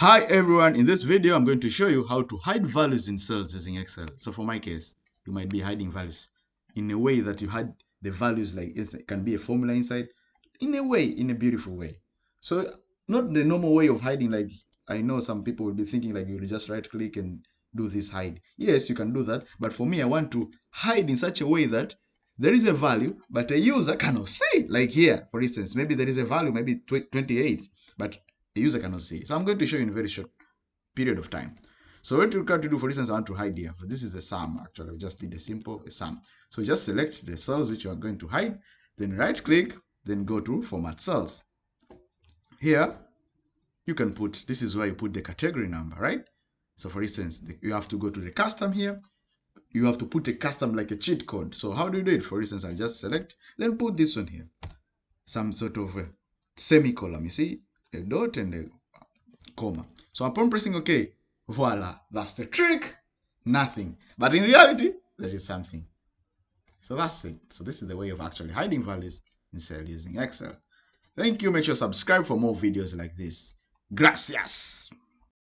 Hi everyone, in this video I'm going to show you how to hide values in cells using Excel. So for my case, you might be hiding values in a way that you hide the values like it can be a formula inside, in a way, in a beautiful way. So not the normal way of hiding, like I know some people will be thinking like you will just right click and do this hide. Yes, you can do that, but for me I want to hide in such a way that there is a value, but a user cannot see it. Like here, for instance, maybe there is a value, maybe 28, but a user cannot see. So I'm going to show you in a very short period of time. So what you got to do, for instance, I want to hide here. This is the sum, actually. We just did a simple sum. So just select the cells which you are going to hide, then right click, then go to format cells. Here, you can put, this is where you put the category number, right? So for instance, you have to go to the custom here. You have to put a custom like a cheat code. So how do you do it? For instance, I'll just select, then put this one here. Some sort of a semicolon, you see? A dot and a comma. So upon pressing OK, voila, that's the trick. Nothing. But in reality, there is something. So that's it. So this is the way of actually hiding values in Excel using Excel. Thank you. Make sure to subscribe for more videos like this. Gracias.